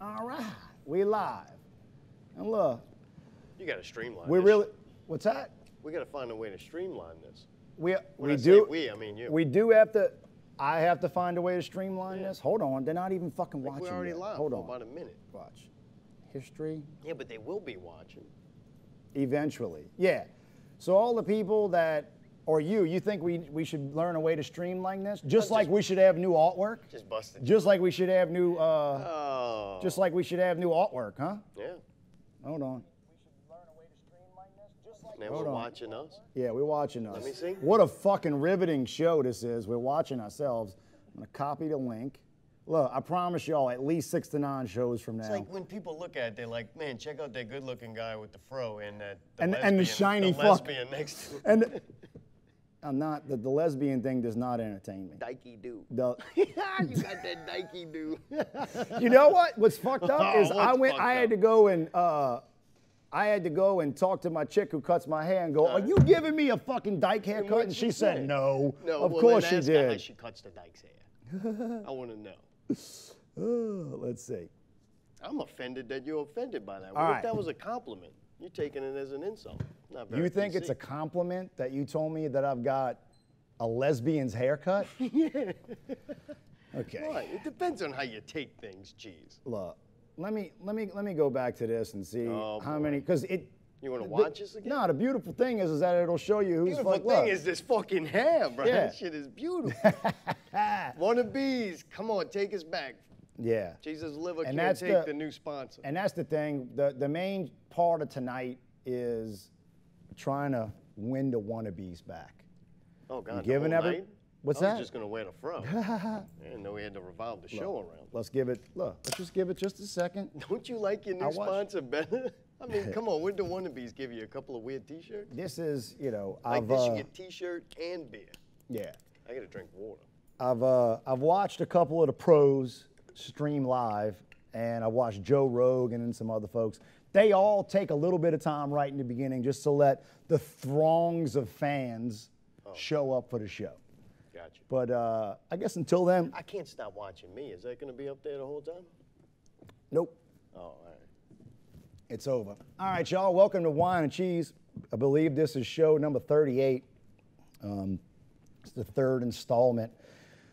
All right, we live. And look, you got to streamline. We really, what's that? We got to find a way to streamline this. We I do. I mean you. We do have to. I have to find a way to streamline this. Hold on, they're not even fucking watching. We're already yet. live. Hold for on. about a minute. Watch. History. Yeah, but they will be watching. Eventually, yeah. So all the people that, or you think we should learn a way to streamline this? Just like we should have new artwork? Just busted. Just like we should have new, just like we should have new artwork, huh? Yeah. Hold on. Now we're watching us? Yeah, we're watching us. Let me see. What a fucking riveting show this is. We're watching ourselves. I'm going to copy the link. Look, I promise y'all at least 6 to 9 shows from now. It's like when people look at it, they're like, man, check out that good-looking guy with the fro and that and the shiny lesbian next to him. And I'm not, the lesbian thing does not entertain me. Dykey do. You got that dykey do. You know what? What's fucked up is I had to go and talk to my chick who cuts my hair and go, are you giving me a fucking dyke haircut? And she said, no. Of course she did. How she cuts the dyke's hair. I want to know. Let's see. I'm offended that you're offended by that. All What right. if that was a compliment? You're taking it as an insult. Not very You think PC. it's a compliment that you told me that I've got a lesbian's haircut? Yeah. Okay. Right. It depends on how you take things, Cheese. Look, let me go back to this and see how many, because it. You want to watch this again? No, the beautiful thing is that it'll show you who's beautiful fucked thing up. is this fucking hair, bro. Yeah. That shit is beautiful. Wannabes, come on, take us back. Yeah. Jesus Liver And can't that's take the new sponsor. And that's the thing. The main part of tonight is trying to win the wannabes back. Oh God, giving the whole every. night? What's I that? was just gonna wear the fro. I didn't know we had to revolve the show around. Let's give it. Look, let's just give it just a second. Don't you like your new sponsor better? I mean, come on, wouldn't the Wannabes give you a couple of weird T-shirts? This is, you know, like this, you get T-shirt and beer. Yeah. I gotta drink water. I've watched a couple of the pros stream live, and I watched Joe Rogan and some other folks. They all take a little bit of time right in the beginning just to let the throngs of fans show up for the show. Gotcha. But I guess until then, I can't stop watching me. Is that gonna be up there the whole time? Nope. Oh, all right. It's over. All right, y'all. Welcome to Wine and Cheese. I believe this is show number 38. It's the third installment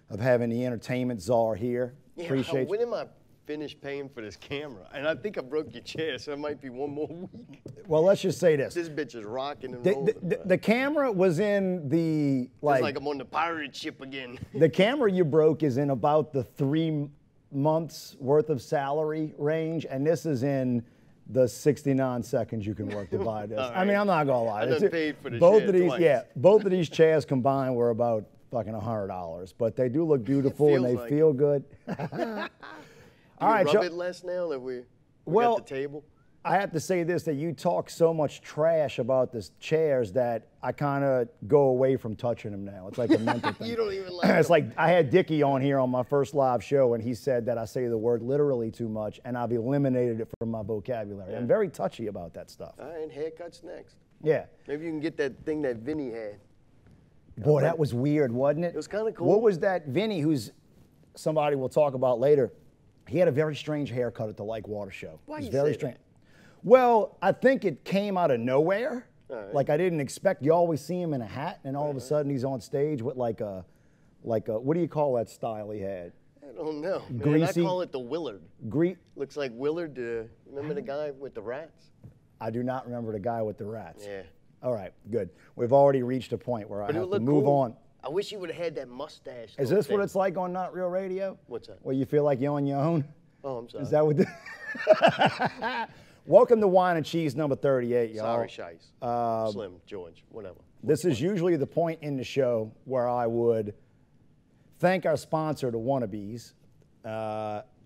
of having the entertainment czar here. Yeah, Appreciate when am I finished paying for this camera? And I think I broke your chair, so it might be one more week. Well, let's just say this. This bitch is rocking and rolling. The camera was in the, it's like I'm on the pirate ship again. The camera you broke is in about the 3 months worth of salary range, and this is in the 69 seconds you can work to buy this. Right. I mean, I'm not gonna lie. I done paid for the both chair of these, twice. yeah, both of these chairs combined were about fucking $100, but they do look beautiful and they like feel good. All right, rub it less now that we got the table? I have to say this, that you talk so much trash about these chairs that I kind of go away from touching them now. It's like a mental thing. You don't even like It's them. like I had Dickie on here on my first live show, and he said that I say the word literally too much, and I've eliminated it from my vocabulary. I'm very touchy about that stuff. All right, haircuts next. Yeah. Maybe you can get that thing that Vinny had. Boy, that was weird, wasn't it? It was kind of cool. What was that? Vinny, who's somebody we'll talk about later, he had a very strange haircut at the Like Water show. Why It was you very say strange. Well, I think it came out of nowhere. Right. Like I didn't expect. You always see him in a hat, and all of a sudden he's on stage with like a, what do you call that style he had? I don't know. Man, Greasy. I call it the Willard. Looks like Willard. Remember the guy with the rats? I do not remember the guy with the rats. Yeah. All right, good. We've already reached a point where I But it have to looked move cool. on. I wish he would have had that mustache. Is this what it's like on Not Real Radio? What's that? Where you feel like you're on your own? Oh, I'm sorry. Is that what? Welcome to Wine and Cheese number 38, y'all. Sorry, Shice. Slim, George, whatever. This is usually the point in the show where I would thank our sponsor, the Wannabes.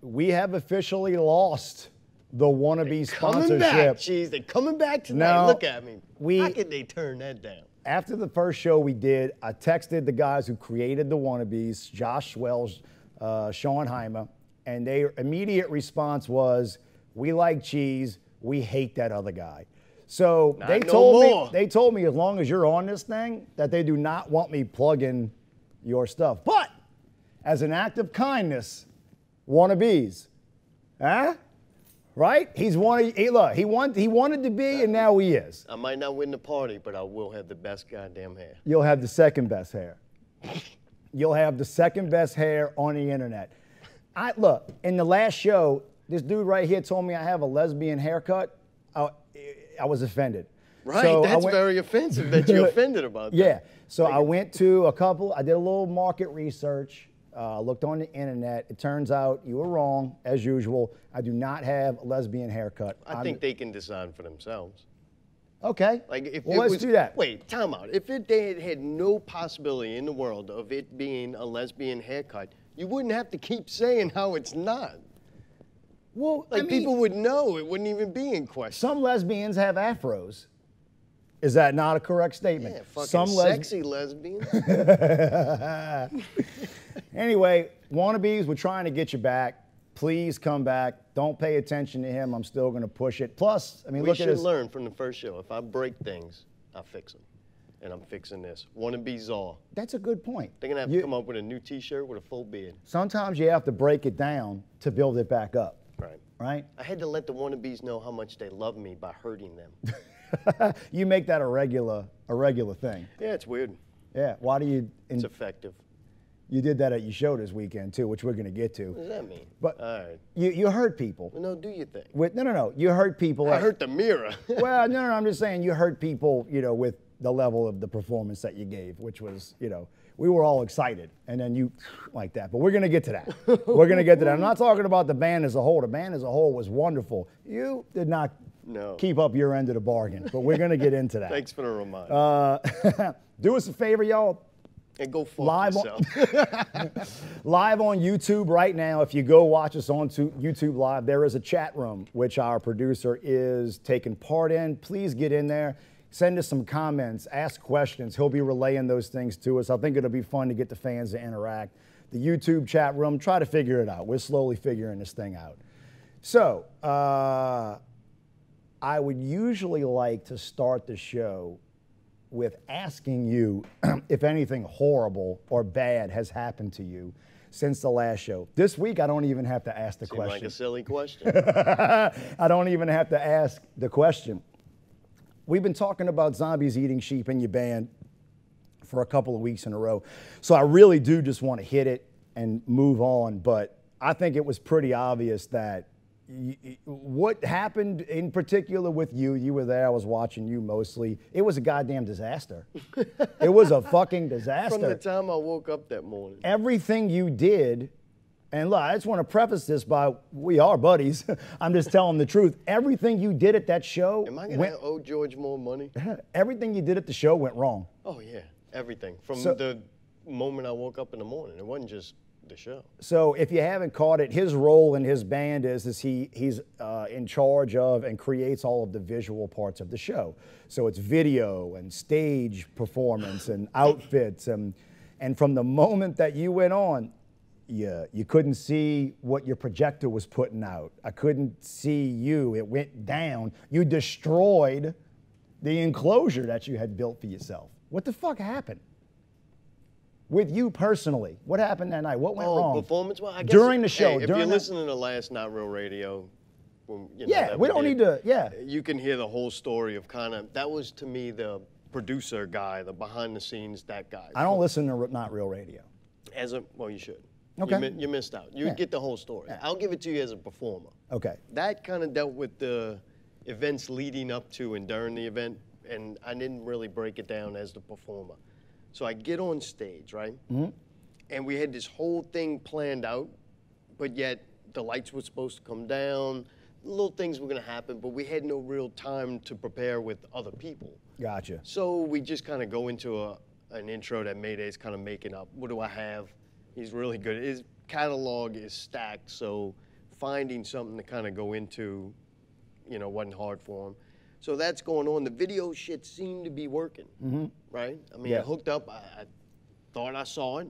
We have officially lost the Wannabe Coming sponsorship. back, Cheese. They're coming back tonight. No, Look at me. How could they turn that down? After the first show we did, I texted the guys who created the Wannabes, Josh Swells, Sean Heimer, and their immediate response was, we like cheese, we hate that other guy. So they told me as long as you're on this thing, that they do not want me plugging your stuff. But as an act of kindness, Wannabes, huh? Right? Look, he wanted to be, and now he is. I might not win the party, but I will have the best goddamn hair. You'll have the second best hair. You'll have the second best hair on the internet. Look, in the last show, this dude right here told me I have a lesbian haircut. I was offended. Right, so that's very offensive that you're offended about that. Yeah, so I went to I did a little market research. Looked on the internet. It turns out you were wrong, as usual. I do not have a lesbian haircut. I think they can decide for themselves. Okay. Like let's do that. Wait, time out. If they had no possibility in the world of it being a lesbian haircut, you wouldn't have to keep saying how it's not. Well, like people would know. It wouldn't even be in question. Some lesbians have afros. Is that not a correct statement? Yeah, fucking sexy lesbian. Anyway, wannabes, we're trying to get you back. Please come back. Don't pay attention to him. I'm still going to push it. Plus, I mean, look at this. We should learn from the first show. If I break things, I fix them. And I'm fixing this. Wannabe Czar. That's a good point. They're going to have to come up with a new T-shirt with a full beard. Sometimes you have to break it down to build it back up. Right. Right? I had to let the wannabes know how much they love me by hurting them. You make that a regular thing. Yeah, it's weird. Yeah. Why do you? It's effective. You did that at your show this weekend too, which we're going to get to. What does that mean? But all right. You hurt people. Well, no, do your thing. No. You hurt people. I hurt the mirror. Well, no. I'm just saying you hurt people. With the level of the performance that you gave, which was, we were all excited, and then you like that. But we're going to get to that. We're going to get to that. I'm not talking about the band as a whole. The band as a whole was wonderful. You did not. No. Keep up your end of the bargain, but we're going to get into that. Thanks for the reminder. Do us a favor, y'all. And go fuck yourself. Live on YouTube right now. If you go watch us on YouTube Live, there is a chat room, which our producer is taking part in. Please get in there. Send us some comments. Ask questions. He'll be relaying those things to us. I think it'll be fun to get the fans to interact. The YouTube chat room, try to figure it out. We're slowly figuring this thing out. So, I would usually like to start the show with asking you if anything horrible or bad has happened to you since the last show. This week, I don't even have to ask the question. Seems like a silly question. I don't even have to ask the question. We've been talking about zombies eating sheep in your band for a couple of weeks in a row. So I really do just want to hit it and move on. But I think it was pretty obvious that what happened in particular with you were there, I was watching you mostly. It was a goddamn disaster. It was a fucking disaster. From the time I woke up that morning. Everything you did, and look, I just want to preface this by, we are buddies. I'm just telling the truth. Everything you did at that show. Am I going to owe George more money? Everything you did at the show went wrong. Oh, yeah. Everything. From the moment I woke up in the morning. It wasn't just the show. So if you haven't caught it, his role in his band is he's in charge of and creates all of the visual parts of the show. So it's video and stage performance and outfits. And from the moment that you went on, you couldn't see what your projector was putting out. I couldn't see you. It went down. You destroyed the enclosure that you had built for yourself. What the fuck happened? With you personally, what happened that night? What went wrong? Performance-wise? I guess during the show. Hey, if you're listening to last Not Real Radio, we don't need to, you can hear the whole story of that was to me the producer guy, the behind the scenes, that guy. I don't listen to Not Real Radio. Well, you should. Okay. You missed out. You get the whole story. Yeah. I'll give it to you as a performer. Okay. That kind of dealt with the events leading up to and during the event, and I didn't really break it down as the performer. So I get on stage, right? Mm-hmm. And we had this whole thing planned out, but yet the lights were supposed to come down, little things were going to happen, but we had no real time to prepare with other people. Gotcha. So we just kind of go into an intro that Mayday's kind of making up. What do I have? He's really good. His catalog is stacked, so finding something to kind of go into, wasn't hard for him. So that's going on. The video shit seemed to be working, right? I mean, I hooked up. I thought I saw it.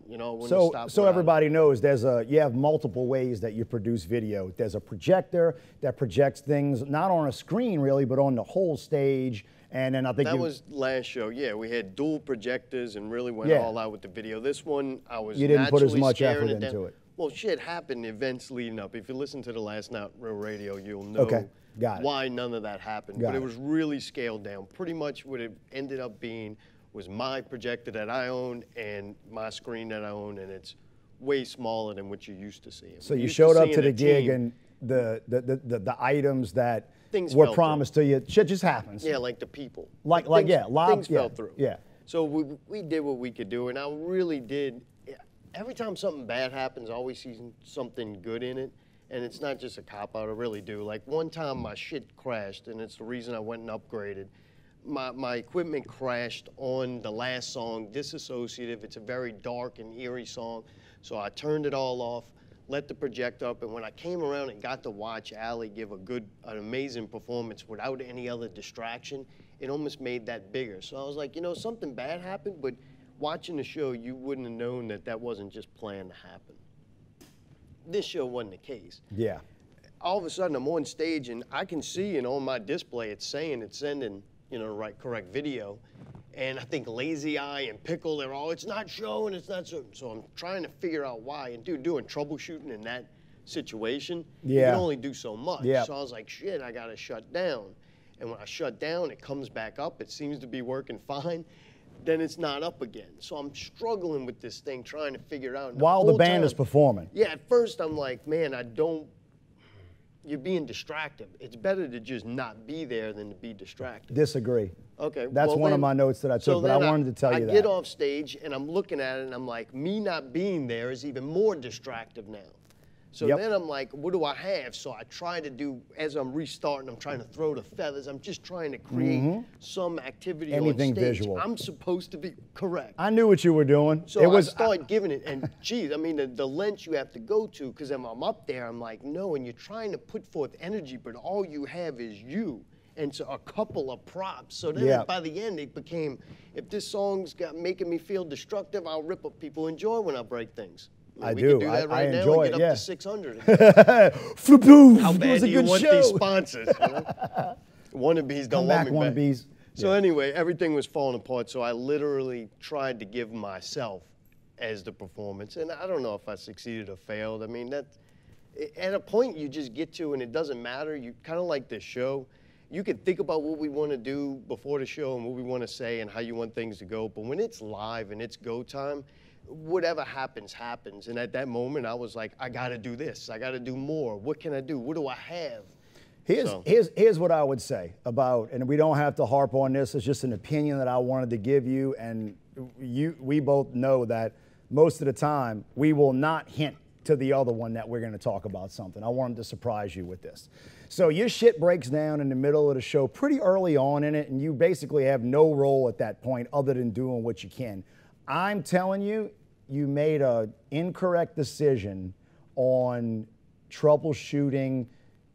So everybody knows you have multiple ways that you produce video. There's a projector that projects things not on a screen really, but on the whole stage. And then I think that was last show. Yeah, we had dual projectors and really went all out with the video. This one, I was you didn't put as much effort into it. Well, shit happened, events leading up. If you listen to the last Not Real Radio, you'll know why none of that happened. But it was really scaled down. Pretty much what it ended up being was my projector that I own and my screen that I own, and it's way smaller than what you're used to seeing. So you showed up to the gig and the items that were promised to you, shit just happens. Yeah, like the people. Things fell through. Yeah. So we did what we could do, and I really did. Every time something bad happens, I always see something good in it, and it's not just a cop-out, I really do. Like one time my shit crashed, and it's the reason I went and upgraded. My equipment crashed on the last song, Disassociative. It's a very dark and eerie song, so I turned it all off, let the projector up, and when I came around and got to watch Allie give an amazing performance without any other distraction, it almost made that bigger. So I was like, you know, something bad happened, but watching the show, you wouldn't have known that that wasn't just planned to happen. This show wasn't the case. Yeah. All of a sudden, I'm on stage, and I can see, and on my display, it's sending, you know, the correct video. And I think Lazy Eye and Pickle, it's not showing, it's not so. So I'm trying to figure out why. And dude, doing troubleshooting in that situation, you can only do so much. Yeah. So I was like, shit, I gotta shut down. And when I shut down, it comes back up. It seems to be working fine. Then it's not up again. So I'm struggling with this thing, trying to figure it out. While the band is performing. Yeah, at first I'm like, man, you're being distracted. It's better to just not be there than to be distracted. Disagree. Okay. That's one of my notes that I took, but I wanted to tell you that. I get off stage and I'm looking at it and I'm like, me not being there is even more distractive now. So then I'm like, what do I have? So I try to do, as I'm restarting, I'm trying to throw the feathers. I'm just trying to create some activity on stage. Visual. I'm supposed to be correct. I knew what you were doing. So I started giving it, and geez, I mean, the lengths you have to go to, because I'm up there, I'm like, no, and you're trying to put forth energy, but all you have is you. And so a couple of props. So then by the end, it became, if this song's making me feel destructive, I'll rip up people enjoy when I break things. I do. I enjoy it. Get up to 600. How bad do you want these sponsors? You know? Wannabes don't want me back. Wannabes. So anyway, everything was falling apart. So I literally tried to give myself as the performance, and I don't know if I succeeded or failed. I mean, at a point you just get to, and it doesn't matter. You kind of like this show. You can think about what we want to do before the show and what we want to say and how you want things to go. But when it's live and it's go time, whatever happens, happens. And at that moment, I was like, I got to do this. I got to do more. What can I do? What do I have? Here's what I would say about, and we don't have to harp on this, it's just an opinion that I wanted to give you, and we both know that most of the time we will not hint to the other one that we're going to talk about something. I wanted to surprise you with this. So your shit breaks down in the middle of the show pretty early on in it, and you basically have no role at that point other than doing what you can. I'm telling you, you made an incorrect decision on troubleshooting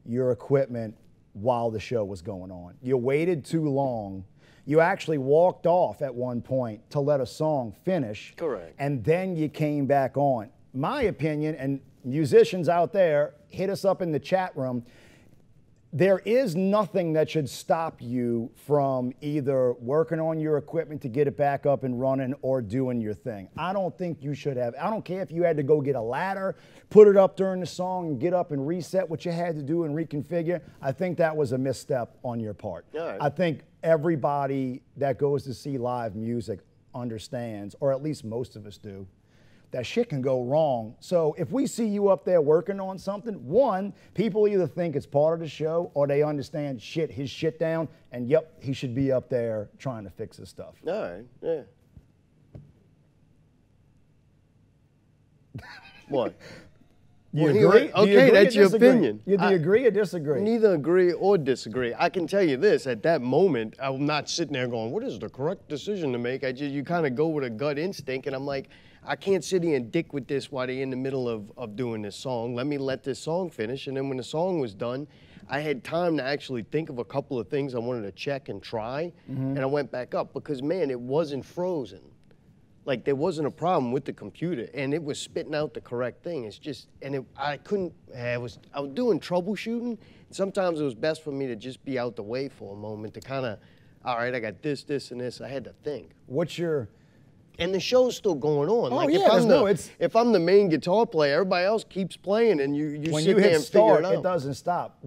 your equipment while the show was going on. You waited too long. You actually walked off at one point to let a song finish. Correct. And then you came back on. My opinion, and musicians out there, hit us up in the chat room, there is nothing that should stop you from either working on your equipment to get it back up and running or doing your thing. I don't think you should have. I don't care if you had to go get a ladder, put it up during the song and get up and reset what you had to do and reconfigure. I think that was a misstep on your part. Right. I think everybody that goes to see live music understands, or at least most of us do, that shit can go wrong. So if we see you up there working on something, one, people either think it's part of the show or they understand his shit down, and yep, he should be up there trying to fix his stuff. All right, yeah. What? You agree? Okay, that's your opinion. Do you agree or disagree? Neither agree or disagree. I can tell you this, at that moment, I'm not sitting there going, what is the correct decision to make? You kind of go with a gut instinct, and I'm like, I can't sit here and dick with this while they're in the middle of doing this song. Let this song finish. And then when the song was done, I had time to actually think of a couple of things I wanted to check and try. And I went back up because, man, it wasn't frozen. Like, there wasn't a problem with the computer, and it was spitting out the correct thing. It's just, I was doing troubleshooting. Sometimes it was best for me to just be out the way for a moment to kind of, all right, I got this, this, and this. I had to think. And the show's still going on. Oh, like yeah, if I'm the main guitar player, everybody else keeps playing, and you when sit you there hit and figure start, it out. it doesn't stop.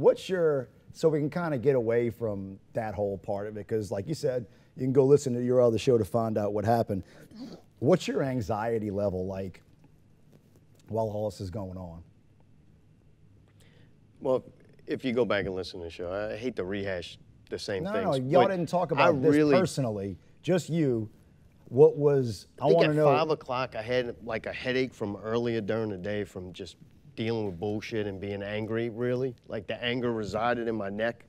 So we can kind of get away from that whole part of it, because like you said, you can go listen to your other show to find out what happened. What's your anxiety level like while all this is going on? Well, if you go back and listen to the show, I hate to rehash the same things. No, y'all didn't talk about this personally, just you. What was, I want to know. At 5 o'clock, I had like a headache from earlier during the day from just dealing with bullshit and being angry, really. Like the anger resided in my neck.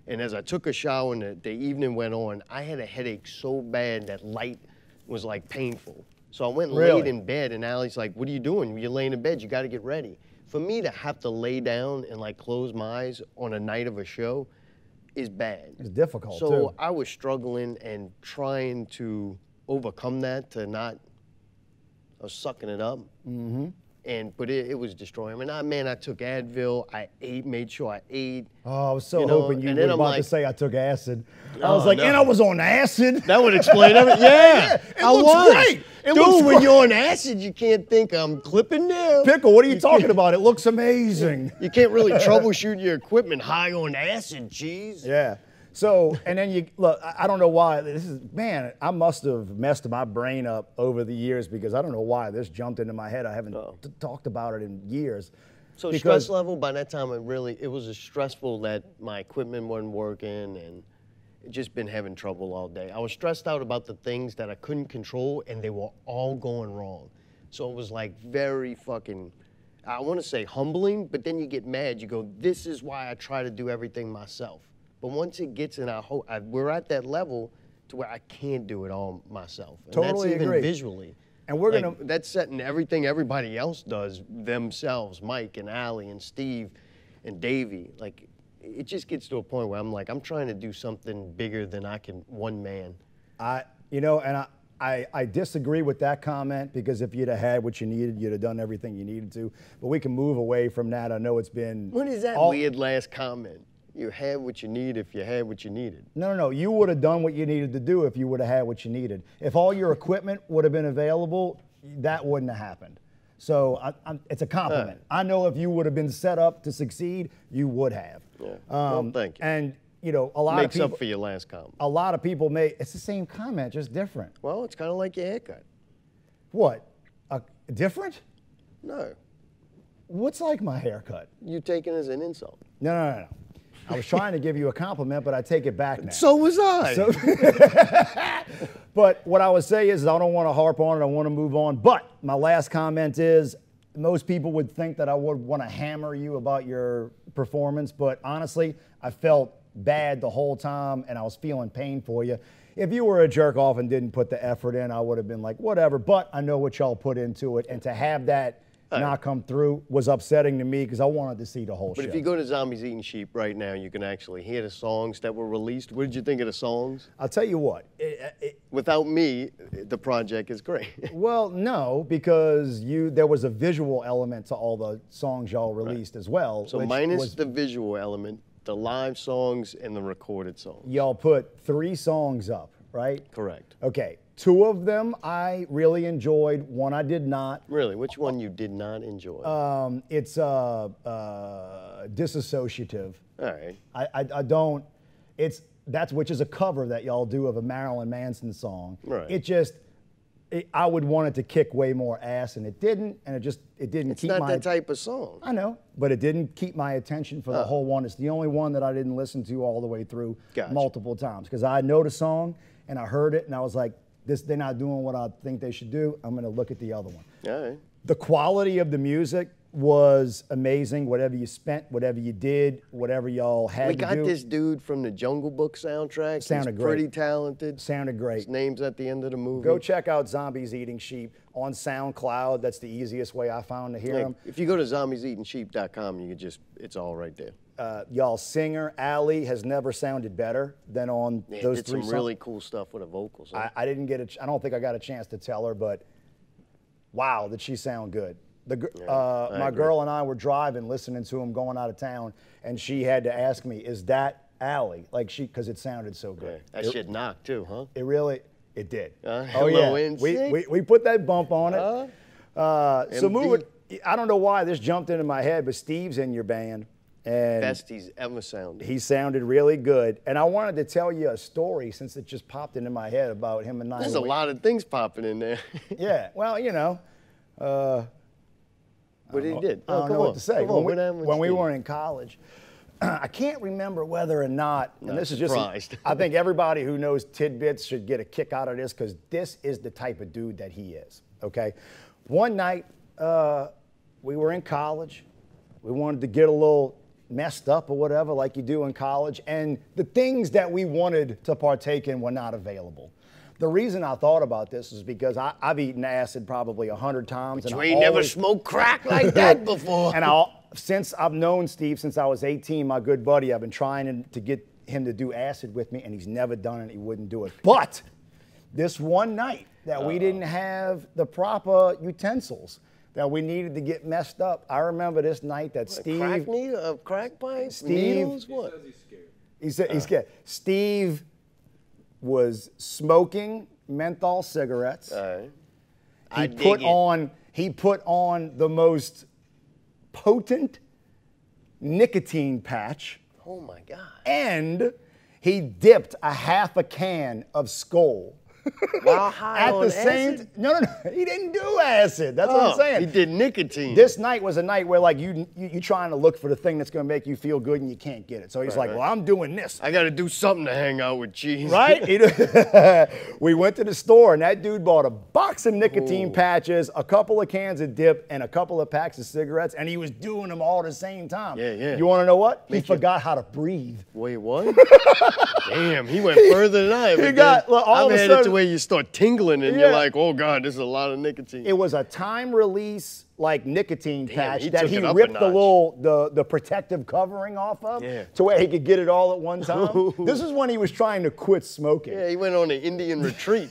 And as I took a shower and the evening went on, I had a headache so bad that light was like painful. So I went and laid in bed, and Allie's like, what are you doing? You're laying in bed, you gotta get ready. For me to have to lay down and like close my eyes on a night of a show is bad. It's difficult, too. So I was struggling and trying to overcome that, I was sucking it up. Mm-hmm. But it was destroying me. I took Advil, I ate, made sure I ate. Oh, I was so hoping you were about to say I took acid. I was like, no. and I was on acid. That would explain everything. Yeah, it looks great. Dude, when you're on acid, you can't think I'm clipping now. Pickle, what are you talking about? It looks amazing. You can't really troubleshoot your equipment high on acid, cheese. Yeah. So, and then you, look, I don't know why, man, I must have messed my brain up over the years, because I don't know why this jumped into my head. I haven't talked about it in years. So stress level, by that time, it was stressful that my equipment wasn't working, and just been having trouble all day. I was stressed out about the things that I couldn't control, and they were all going wrong. So it was like very fucking, I want to say humbling, but then you get mad. You go, this is why I try to do everything myself. But once it gets in we're at that level to where I can't do it all myself. And totally that's even agree. Visually. And we're gonna. That's setting everything everybody else does themselves. Mike and Allie and Steve and Davey. Like, it just gets to a point where I'm like, I'm trying to do something bigger than I can one man. I disagree with that comment, because if you'd have had what you needed, you'd have done everything you needed to. But we can move away from that. I know it's been. What is that weird last comment? You had what you need if you had what you needed. No. You would have done what you needed to do if you would have had what you needed. If all your equipment would have been available, that wouldn't have happened. So it's a compliment. I know if you would have been set up to succeed, you would have. Yeah. Well, thank you. And a lot of people. Makes up for your last comment. A lot of people it's the same comment, just different. Well, it's kind of like your haircut. What? Different? No. What's like my haircut? You take it as an insult. No. I was trying to give you a compliment, but I take it back now. So was I. But what I would say is I don't want to harp on it. I want to move on. But my last comment is, most people would think that I would want to hammer you about your performance. But honestly, I felt bad the whole time, and I was feeling pain for you. If you were a jerk off and didn't put the effort in, I would have been like, whatever. But I know what y'all put into it. And to have that not come through was upsetting to me, because I wanted to see the whole show. But if you go to Zombies Eating Sheep right now, you can actually hear the songs that were released. What did you think of the songs? I'll tell you what. Without me, the project is great. Well, no, because there was a visual element to all the songs y'all released as well. So minus the visual element, the live songs and the recorded songs. Y'all put 3 songs up, right? Correct. Okay. 2 of them I really enjoyed. 1 I did not. Really? Which one you did not enjoy? It's Disassociative. All right. I don't. Which is a cover that y'all do of a Marilyn Manson song. Right. I would want it to kick way more ass, and it didn't. And it didn't keep my. It's not that type of song. I know, but it didn't keep my attention for the whole one. It's the only one that I didn't listen to all the way through multiple times, because I know the song and I heard it and I was like, they're not doing what I think they should do. I'm going to look at the other one. All right. The quality of the music was amazing. Whatever you spent, whatever you did, whatever y'all had to do. We got this dude from the Jungle Book soundtrack. Sounded He's great. Pretty talented. Sounded great. His name's at the end of the movie. Go check out Zombies Eating Sheep on SoundCloud. That's the easiest way I found to hear them. If you go to zombieseatingsheep.com, you can it's all right there. Y'all singer, Allie, has never sounded better than on those 3 songs. Did some really cool stuff with the vocals. Huh? I didn't I don't think I got a chance to tell her, but wow, did she sound good. My girl and I were driving, listening to him going out of town, and she had to ask me, is that Allie? Like because it sounded so good. That shit knocked too, huh? It really, It did. Hello, we put that bump on it. So moving, I don't know why this jumped into my head, but Steve's in your band. And best he's ever sounded. He sounded really good. And I wanted to tell you a story since it just popped into my head about him and I. There's a lot of things popping in there. Yeah, well, you know. What he did? I don't know what to say. When we were in college, I can't remember whether or not, and this is just, I think everybody who knows tidbits should get a kick out of this because this is the type of dude that he is, okay? One night, we were in college. We wanted to get a little messed up or whatever like you do in college, and the things that we wanted to partake in were not available. The reason I thought about this is because I've eaten acid probably 100 times. But you ain't never smoked crack like that before. And since I've known Steve since I was 18, my good buddy, I've been trying to get him to do acid with me, and he's never done it. He wouldn't do it. But this one night that we didn't have the proper utensils, that we needed to get messed up. I remember this night that Steve... Crack pipe? Steve... Needles? What? He said he's scared. Steve was smoking menthol cigarettes. He put on the most potent nicotine patch. Oh my God. And he dipped a half a can of Skoal. While high on acid? No, he didn't do acid. That's what I'm saying. He did nicotine. This night was a night where like you trying to look for the thing that's gonna make you feel good and you can't get it. So he's like, well, I'm doing this. I gotta do something to hang out with Cheese. Right? We went to the store and that dude bought a box of nicotine patches, a couple of cans of dip, and a couple of packs of cigarettes, and he was doing them all at the same time. Yeah. You wanna know what? He forgot how to breathe. Wait, what? Damn, he went further than I ever did. All of a sudden, where you start tingling and you're like, oh God, this is a lot of nicotine. It was a time release like nicotine patch that he ripped the protective covering off of to where he could get it all at one time. This is when he was trying to quit smoking. Yeah, he went on an Indian retreat.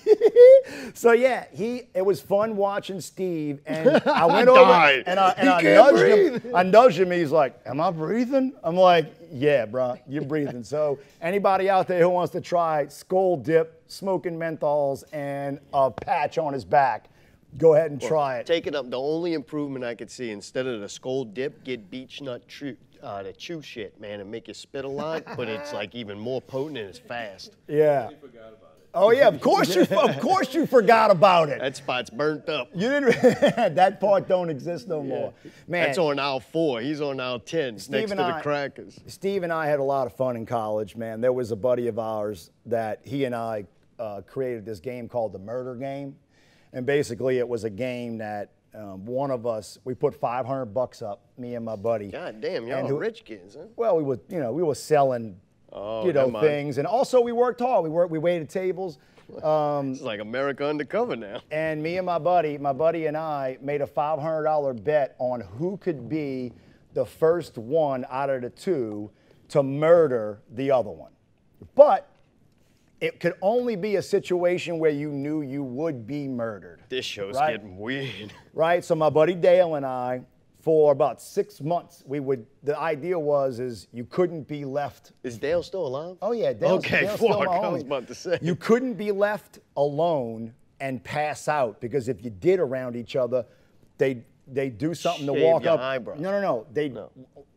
So yeah, it was fun watching Steve, and I went over and I nudged him. I nudged him. He's like, "Am I breathing?" I'm like, "Yeah, bro, you're breathing." So anybody out there who wants to try Skoal dip, smoking menthols, and a patch on his back, go ahead and try it. Take it up. The only improvement I could see, instead of the Skoal dip, get beech nut the chew shit, man, and make you spit a lot, but it's like even more potent and it's fast. Yeah. Oh yeah, of course you forgot about it. That spot's burnt up. You didn't. That part don't exist no more. Man, that's on aisle 4. He's on aisle 10, next to the crackers. Steve and I had a lot of fun in college, man. There was a buddy of ours that he and I created this game called the Murder Game, and basically it was a game that one of us, we put $500 up, me and my buddy. God damn, y'all rich kids, huh? Well, we were selling. Things, and also we worked hard. We waited tables. It's like America Undercover now. And me and my buddy and I made a $500 bet on who could be the first one out of the two to murder the other one. But it could only be a situation where you knew you would be murdered. This show's getting weird. Right? So my buddy Dale and I, for about 6 months, the idea was you couldn't be left. Is Dale still alive? Oh yeah, Dale's still my homie. I was about to say. You couldn't be left alone and pass out, because if you did around each other, they'd do something to walk up. Eyebrow. No.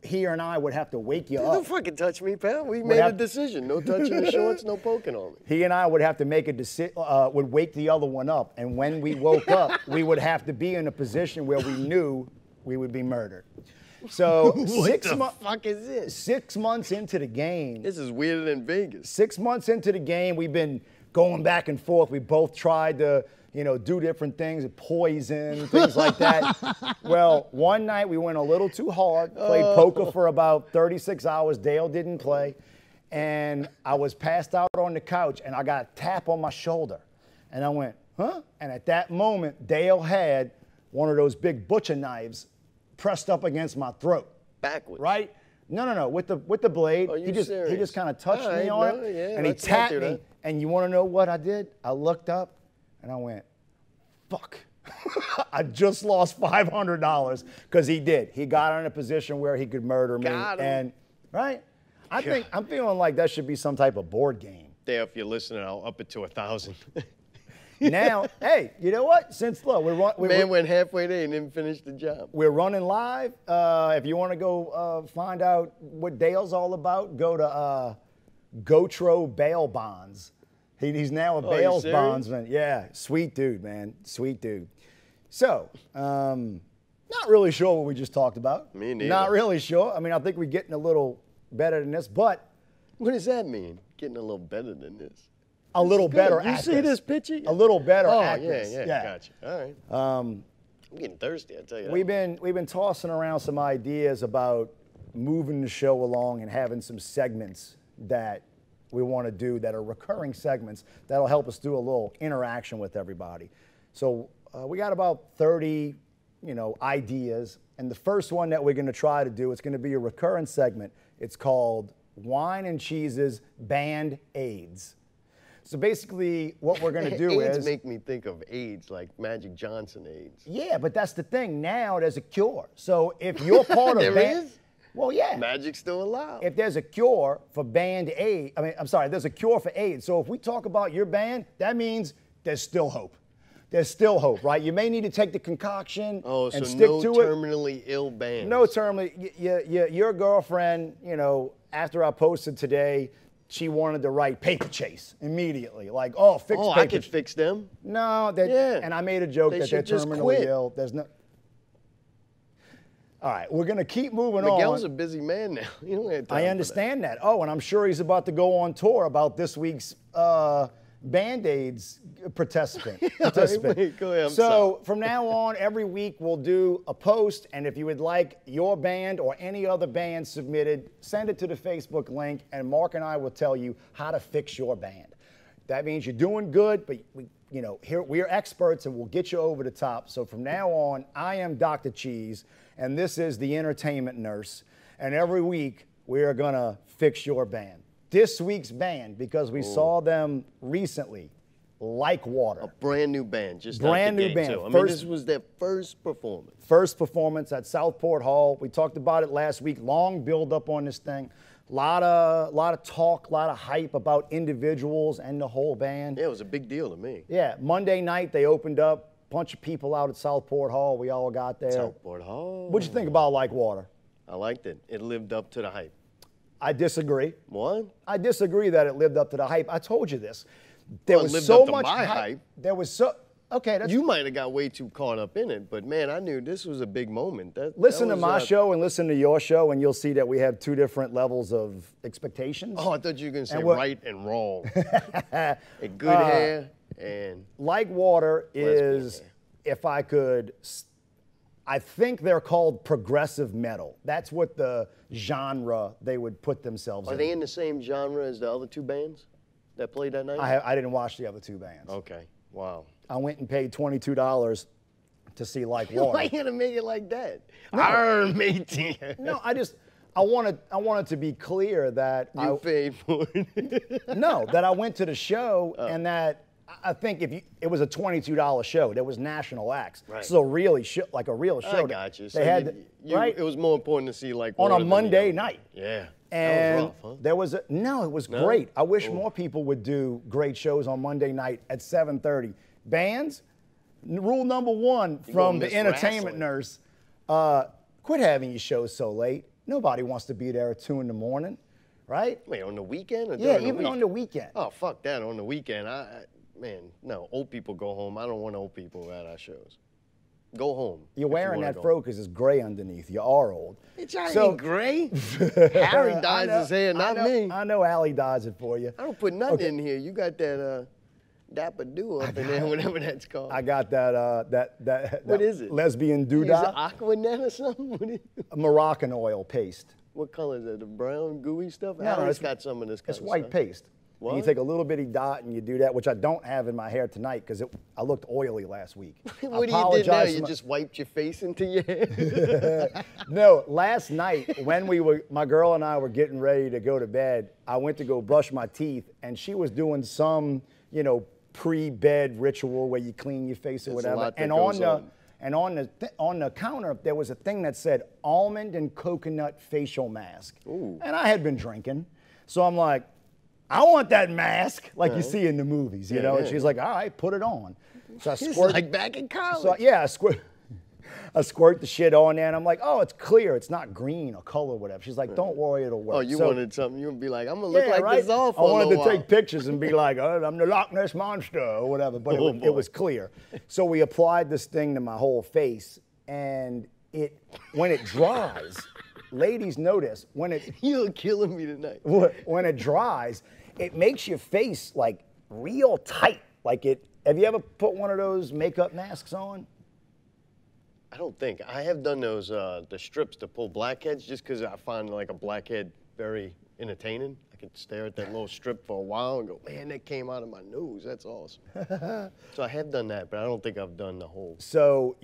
He and I would have to wake you up. Don't fucking touch me, pal. We made a decision. No touching the shorts, no poking on me. He and I would have to make a decision, would wake the other one up, and when we woke up, we would have to be in a position where we knew we would be murdered. So what the fuck is this? 6 months into the game. This is weirder than Vegas. 6 months into the game, we've been going back and forth. We both tried to, do different things, poison, things like that. Well, one night we went a little too hard, played poker for about 36 hours. Dale didn't play. And I was passed out on the couch, and I got a tap on my shoulder. And I went, huh? And at that moment, Dale had one of those big butcher knives pressed up against my throat. Backwards. Right? No. With the blade. He just kind of touched me on it, and he tapped me. And you want to know what I did? I looked up, and I went, fuck. I just lost $500 because he did. He got in a position where he could murder me. Got him. And right? I'm feeling like that should be some type of board game. There, if you're listening, I'll up it to 1,000. Now, hey, you know what? Since look, Man went halfway there and didn't finish the job. we're running live. If you want to go find out what Dale's all about, go to Gotro Bail Bonds. He's now a bail bondsman. Yeah, sweet dude, man. Sweet dude. So, not really sure what we just talked about. Me neither. Not really sure. I mean, I think we're getting a little better than this, but What does that mean? Getting a little better than this. a little better You at see this picture? A little better Oh, at yeah, this. yeah, gotcha. All right. I'm getting thirsty, I tell you. We've been tossing around some ideas about moving the show along and having some segments that we want to do that are recurring segments that'll help us do a little interaction with everybody. So we got about 30, ideas, and the first one that we're going to try to do, it's going to be a recurring segment. It's called Wine and Cheese's Band-Aids. So basically, what we're going to do AIDS is make me think of AIDS, like Magic Johnson AIDS. yeah, but that's the thing. Now there's a cure. So if you're part of There is? well, yeah. Magic's still allowed. If there's a cure for Band-Aid, there's a cure for AIDS. So if we talk about your band, that means there's still hope. There's still hope, right? You may need to take the concoction and stick no to terminally ill bands. No terminally. Your girlfriend, after I posted today, she wanted to write Paper Chase immediately. Like, fix Paper I could fix them. No, Yeah. And I made a joke They that they're should just terminally quit. ill. There's no. All right, we're going to keep moving Miguel's on. a busy man now. You don't have time I understand that. Oh, and I'm sure he's about to go on tour about this week's Band-Aids participant. Wait, go ahead, I'm so sorry. from now on, every week we'll do a post, and if you would like your band or any other band submitted, send it to the Facebook link, and Mark and I will tell you how to fix your band. That means you're doing good, but here we're experts, and we'll get you over the top. So from now on, I am Dr. Cheese, and this is the entertainment nurse, and every week we are gonna fix your band. This week's band, because we saw them recently, Like Water. A brand new band, just Brand out the new gate, band. Too. I mean, First- this was their first performance. First performance at Southport Hall. We talked about it last week. Long build up on this thing. Lot of talk, a lot of hype about individuals and the whole band. Yeah, it was a big deal to me. Yeah, Monday night they opened up. Bunch of people out at Southport Hall. We all got there. Southport Hall. What'd you think about Like Water? I liked it. It lived up to the hype. I disagree. What? I disagree that it lived up to the hype. I told you this. There Well, it was lived so up to much my hype. There was so okay. That's You might have got way too caught up in it, but man, I knew this was a big moment. listen that to was, my show and listen to your show, and you'll see that we have two different levels of expectations. Oh, I thought you were going to say And what- right and wrong. And good hair and Like Water is, hair. if I could, I think they're called progressive metal. That's what the genre they would put themselves Are in. they in the same genre as the other two bands that played that night? I didn't watch the other two bands. Okay. Wow. I went and paid $22 to see Like Why Water. you gonna make it like that? Arr, matey. No, I wanted to be clear that You paid for it. that I went to the show and that I think it was a $22 show. There was national acts. Right. So really, like a real show. I got you. So They had right It was more important to see like on Water a than Monday the- night. Yeah. And that was rough, huh? there was it was great. I wish more people would do great shows on Monday night at 7:30. Bands, rule number one from gonna the miss entertainment wrestling. nurse, quit having your shows so late. Nobody wants to be there at 2 in the morning, right? Wait, on the weekend or Yeah, during the even week? on the weekend. Oh, fuck that. On the weekend, man, no, old people go home. I don't want old people at our shows. Go home. You're if you wearing wanna that go. fro because it's gray underneath. You are old. It's not So- even gray. Harry I dyes know- his hair, not I know, me. I know Allie dyes it for you. I don't put nothing in here. You got that Dapper Do up in there, whatever that's called. I got that What is it? lesbian Is it doodah. Aquanet or something? Moroccan oil paste. What color is it? The brown gooey stuff? No, Harry's it's- got some of this kind It's of white stuff. paste. And you What? take a little bitty dot and you do that, which I don't have in my hair tonight because I looked oily last week. What do you do now? Apologize You for just wiped your face into your hair? No, last night when my girl and I were getting ready to go to bed, I went to go brush my teeth and she was doing some, pre-bed ritual where you clean your face or There's a whatever. lot that And goes on. on the counter there was a thing that said almond and coconut facial mask. Ooh. And I had been drinking, so I'm like, I want that mask like you see in the movies, you know? And she's like, all right, put it on. So I squirt. Like back in college. So, yeah, I squirt the shit on there, and I'm like, oh, it's clear. It's not green or color or whatever. She's like, don't worry, it'll work. Oh, you wanted something. You would be like, I'm going to look like this all for I wanted to while. take pictures and be like, oh, I'm the Loch Ness Monster or whatever, but it was clear. So we applied this thing to my whole face, and when it dries, ladies notice, when it... You're killing me tonight. When it dries, it makes your face, like, real tight. Like it... Have you ever put one of those makeup masks on? I don't think. I have done those, the strips to pull blackheads just because I find like a blackhead very entertaining. I could stare at that little strip for a while and go, man, that came out of my nose. That's awesome. So I have done that, but I don't think I've done the whole So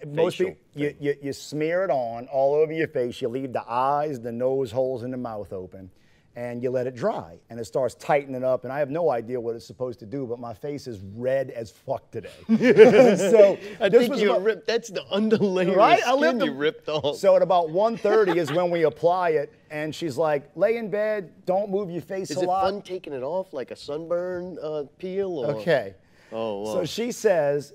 most people, you smear it on all over your face. You leave the eyes, the nose holes, and the mouth open. And you let it dry, and it starts tightening up, and I have no idea what it's supposed to do, but my face is red as fuck today. So I think you ripped. That's the underlayer of skin you ripped off. So at about 1:30 is when we apply it, and she's like, lay in bed, don't move your face a lot. Is it fun taking it off, like a sunburn peel? Or? Okay. Oh, wow. So she says,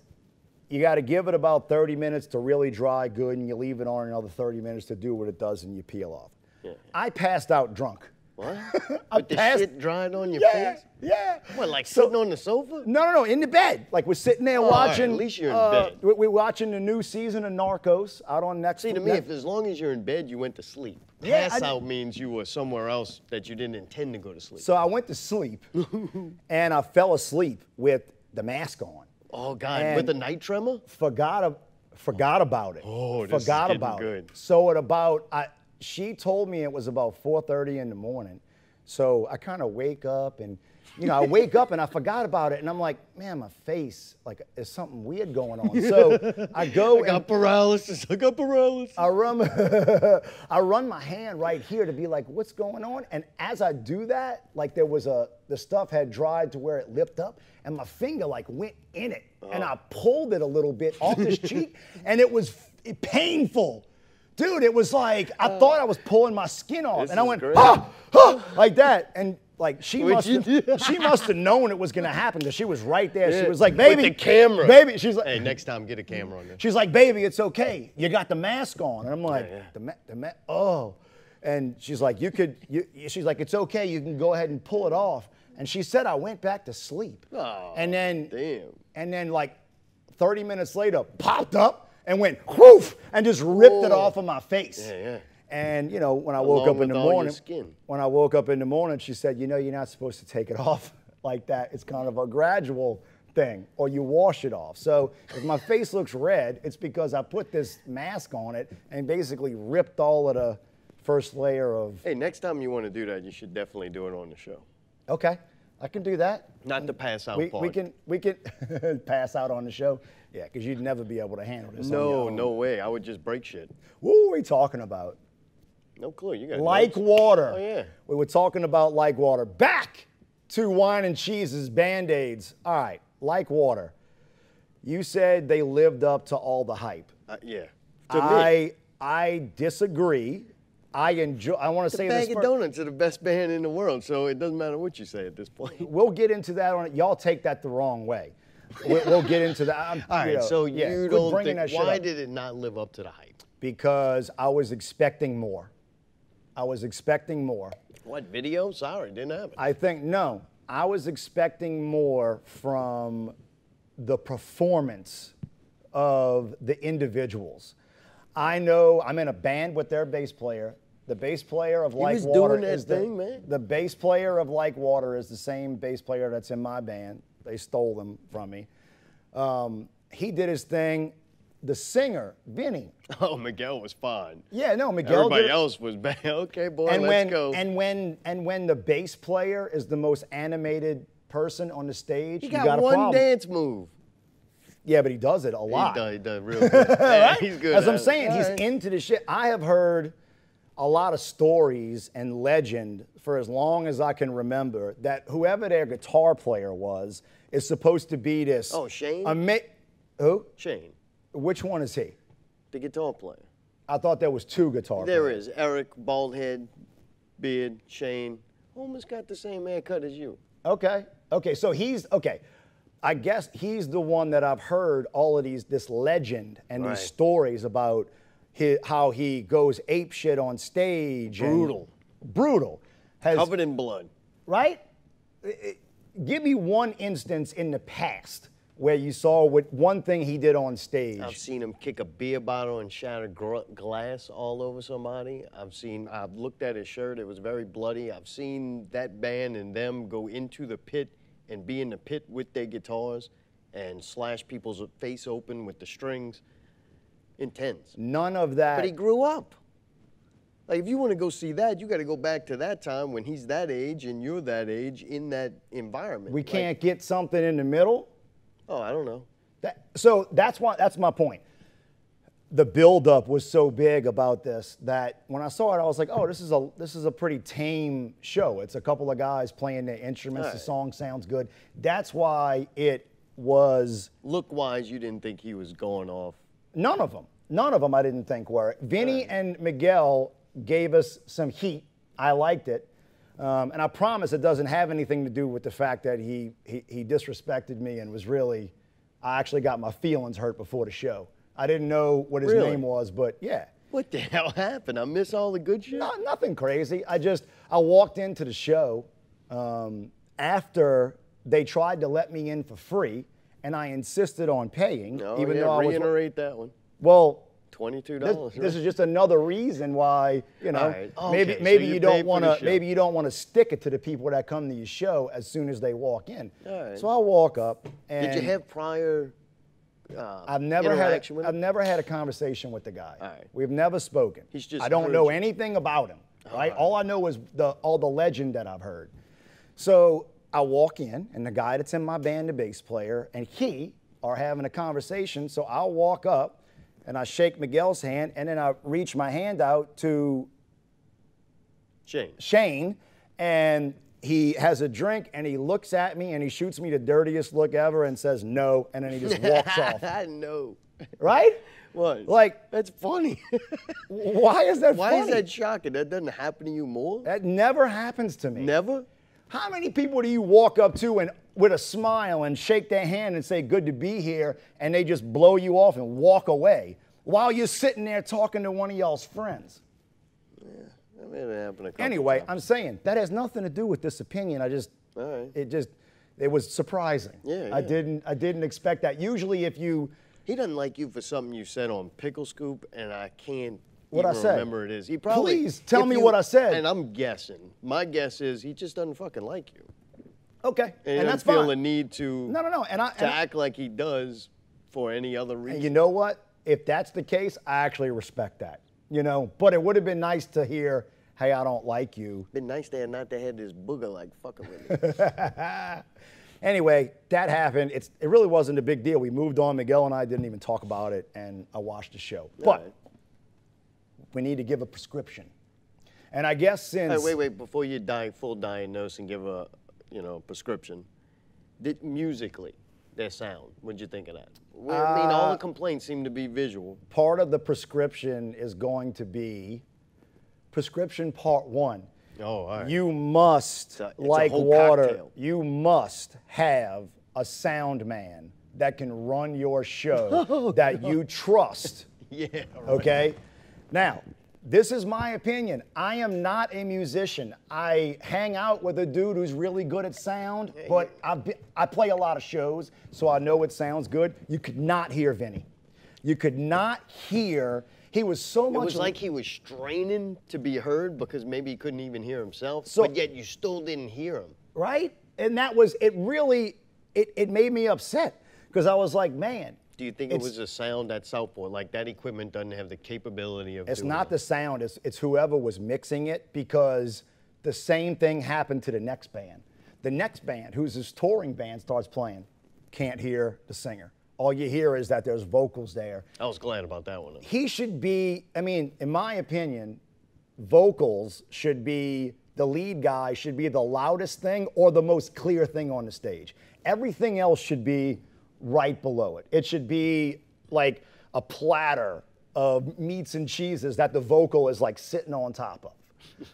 you got to give it about 30 minutes to really dry good, and you leave it on another 30 minutes to do what it does, and you peel off. Yeah. I passed out drunk. What? With the shit dried on your face? Yeah. What, like sitting on the sofa? No, in the bed. Like we're sitting there watching. Right, at least you're in bed. We're watching the new season of Narcos out on Netflix. See, to me, if as long as you're in bed, you went to sleep. Pass out means you were somewhere else that you didn't intend to go to sleep. So I went to sleep, and I fell asleep with the mask on. Oh, God, and with the night tremor? Forgot about it. Oh, this forgot is about good. it. So at about... She told me it was about 4:30 in the morning. So I kind of wake up and, I wake up and I forgot about it. And I'm like, man, my face, like, there's something weird going on. So I go. I got paralysis. I run my hand right here to be like, what's going on? And as I do that, like the stuff had dried to where it lipped up and my finger like went in it. And I pulled it a little bit off this cheek and it was painful. Dude, it was like, I thought I was pulling my skin off. And I went, like that. And like, she must have known it was going to happen because she was right there. Yeah. She was like, baby. With the camera. Baby. She's like, hey, next time, get a camera on there. She's like, baby, it's okay. You got the mask on. And I'm like, oh. And she's like, she's like, it's okay. You can go ahead and pull it off. And she said I went back to sleep. Oh, and then, damn. And then like 30 minutes later, popped up. And went whoof and just ripped it off of my face. Yeah. And when I woke up in the morning, she said, you're not supposed to take it off like that. It's kind of a gradual thing, or you wash it off. So if my face looks red, it's because I put this mask on it and basically ripped all of the first layer of. Hey, next time you want to do that, you should definitely do it on the show. Okay. I can do that. Not the pass out part. We can pass out on the show. Yeah, because you'd never be able to handle this. No way. I would just break shit. What were we talking about? No clue. You got Like water. Oh yeah. We were talking about like water. Back to Wine and Cheese's Band-Aids. All right, like water. You said they lived up to all the hype. Yeah. I disagree. I want to say this. Bag of Donuts are the best band in the world, so it doesn't matter what you say at this point. We'll get into that on it. Y'all take that the wrong way. We'll get into that. All right, so you don't think, why did it not live up to the hype? Because I was expecting more. What, video? Sorry, didn't happen. No. I was expecting more from the performance of the individuals. I know I'm in a band with their bass player. The bass player of Like Water is the bass player of Like Water is the same bass player that's in my band. They stole them from me. He did his thing. The singer, Vinny. Oh, Miguel was fine. Yeah, no, Miguel. Everybody else was bad. Okay, boy, let's go. And when the bass player is the most animated person on the stage, he got one dance move. Yeah, but he does it a lot. He does real good. Yeah, he's good. As I'm saying, he's into the shit. I have heard a lot of stories and legend for as long as I can remember that whoever their guitar player was is supposed to be this. Oh, Shane? Who? Shane. Which one is he? The guitar player. I thought there was two guitar players. There is. Eric, bald head, beard, Shane. Almost got the same haircut as you. Okay. Okay. So okay. I guess he's the one that I've heard all of this legend and these stories about how he goes ape shit on stage. Brutal. Brutal. Covered in blood. Right? Give me one instance in the past where you saw what one thing he did on stage. I've seen him kick a beer bottle and shatter glass all over somebody. I've looked at his shirt, it was very bloody. I've seen that band and them go into the pit and be in the pit with their guitars and slash people's face open with the strings. Intense. None of that. But he grew up. Like, if you want to go see that, you got to go back to that time when he's that age and you're that age in that environment. We can't get something in the middle? Oh, I don't know. So that's my point. The buildup was so big about this that when I saw it, I was like, oh, this is a pretty tame show. It's a couple of guys playing their instruments. The song sounds good. That's why it was. Look-wise, you didn't think he was going off. None of them I didn't think were. Vinny and Miguel gave us some heat. I liked it. And I promise it doesn't have anything to do with the fact that he disrespected me and was really, I actually got my feelings hurt before the show. I didn't know what his name was, but yeah. What the hell happened? I miss all the good shit? No, nothing crazy. I walked into the show after they tried to let me in for free, and I insisted on paying. Oh, even though reiterate that one. Well, $22. This is just another reason why, you know, Okay, maybe so you don't want to stick it to the people that come to your show as soon as they walk in. So I walk up and did you have prior I've never had a conversation with the guy. We've never spoken. I don't know anything about him. Right? All I know is all the legend that I've heard. So I walk in, and the guy that's in my band, the bass player, and he are having a conversation. So I'll walk up, and I shake Miguel's hand, and then I reach my hand out to Shane, and he has a drink, and he looks at me, and he shoots me the dirtiest look ever and says no, and then he just walks off. I know. Right? What? Like, that's funny. Why is that funny? Why is that shocking? That doesn't happen to you more? That never happens to me. Never? How many people do you walk up to and with a smile and shake their hand and say, good to be here, and they just blow you off and walk away while you're sitting there talking to one of y'all's friends? Yeah, that may have happened a couple Anyway, times. I'm saying that has nothing to do with this opinion. It was surprising. Yeah, I didn't expect that. Usually he doesn't like you for something you said on Pickle Scoop, and I can't remember it is. He probably, please tell me what I said. And I'm guessing. My guess is he just doesn't fucking like you. Okay, and that's feel fine. the need to act like he does for any other reason. And you know what? If that's the case, I actually respect that. You know, but it would have been nice to hear, hey, I don't like you. Been nice to have not to have this booger like fucking with me. Anyway, that happened. It really wasn't a big deal. We moved on. Miguel and I didn't even talk about it, and I watched the show. But we need to give a prescription. And I guess since... Wait. Before you full diagnose and give a prescription, musically, their sound, what'd you think of that? I mean, all the complaints seem to be visual. Part of the prescription is going to be prescription part 1. Oh, all right. You must, like water, cocktail. You must have a sound man that can run your show that you trust. Yeah. Right. Okay? Now, this is my opinion. I am not a musician. I hang out with a dude who's really good at sound, but I play a lot of shows, so I know it sounds good. You could not hear Vinny. You could not hear. He was so much. It was like he was straining to be heard because maybe he couldn't even hear himself, but yet you still didn't hear him. Right? And that was, it made me upset because I was like, man. Do you think it was a sound at Southport? Like that equipment doesn't have the capability of It's not the sound, it's whoever was mixing it, because the same thing happened to the next band. The next band, who's this touring band, starts playing. Can't hear the singer. All you hear is that there's vocals there. I was glad about that one. He should be, I mean, in my opinion, vocals should be, the lead guy should be the loudest thing or the most clear thing on the stage. Everything else should be right below it. It should be like a platter of meats and cheeses that the vocal is like sitting on top of.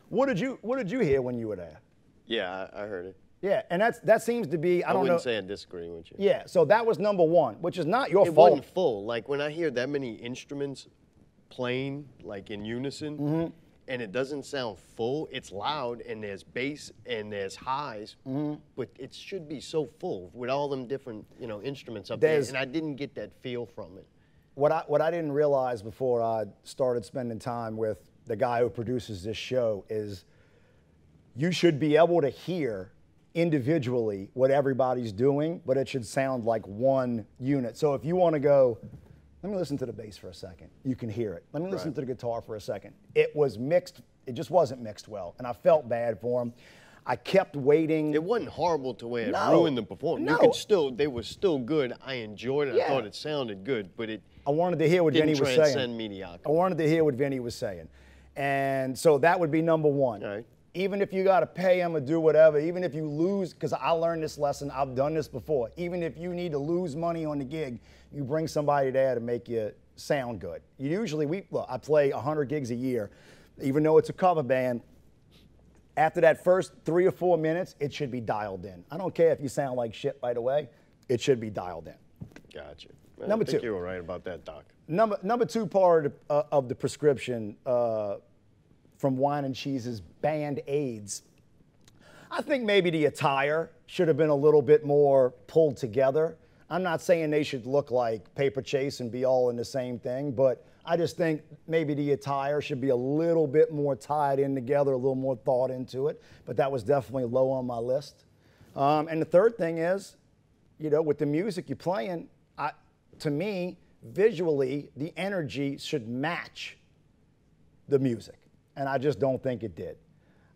What did you hear when you were there? Yeah, I heard it. Yeah, and that seems to be, I don't know. wouldn't say I disagree with you. Yeah, so that was number one, which is not your It fault. wasn't full. Like when I hear that many instruments playing like in unison, and it doesn't sound full, it's loud and there's bass and there's highs, but it should be so full with all them different, you know, instruments up there, and I didn't get that feel from it. What I didn't realize before I started spending time with the guy who produces this show is you should be able to hear individually what everybody's doing, but it should sound like one unit. So if you want to go, let me listen to the bass for a second, you can hear it. Let me listen to the guitar for a second. It was mixed, it just wasn't mixed well, and I felt bad for him. I kept waiting. It wasn't horrible to where it ruined the performance. You could still, they were still good. I enjoyed it. I thought it sounded good, but it I wanted to hear what Vinny was saying. Didn't transcend mediocrity. I wanted to hear what Vinny was saying. And so that would be number one. All right. Even if you got to pay him or do whatever, even if you lose, because I learned this lesson, I've done this before. Even if you need to lose money on the gig, you bring somebody there to make you sound good. Usually, I play 100 gigs a year, even though it's a cover band. After that first 3 or 4 minutes, it should be dialed in. I don't care if you sound like shit right away, it should be dialed in. Gotcha. Number I think two. you were right about that, Doc. Number two part of the prescription from Wine and Cheese's Band-Aids. I think maybe the attire should have been a little bit more pulled together. I'm not saying they should look like Paper Chase and be all in the same thing, but I just think maybe the attire should be a little bit more tied in together, a little more thought into it. But that was definitely low on my list. And the third thing is, you know, with the music you're playing, to me, visually, the energy should match the music. And I just don't think it did.